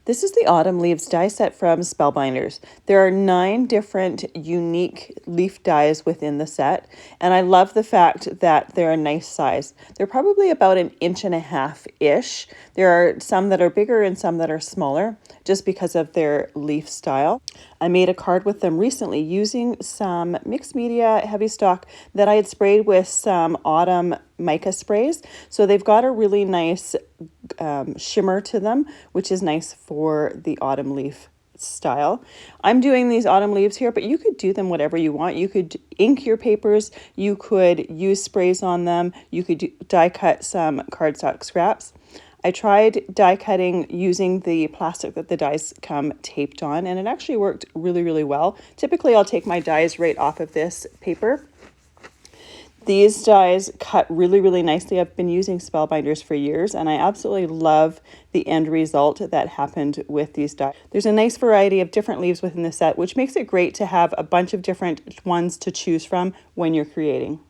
This is the Autumn Leaves die set from Spellbinders. There are 9 different unique leaf dies within the set, and I love the fact that they're a nice size. They're probably about 1.5 inches-ish. There are some that are bigger and some that are smaller, just because of their leaf style. I made a card with them recently using some mixed media heavy stock that I had sprayed with some autumn mica sprays. So they've got a really nice shimmer to them, which is nice for the autumn leaf style. I'm doing these autumn leaves here, but you could do them whatever you want. You could ink your papers, you could use sprays on them, you could die cut some cardstock scraps. I tried die cutting using the plastic that the dies come taped on, and it actually worked really, really well. Typically, I'll take my dies right off of this paper. These dies cut really, really nicely. I've been using Spellbinders for years, and I absolutely love the end result that happened with these dies. There's a nice variety of different leaves within the set, which makes it great to have a bunch of different ones to choose from when you're creating.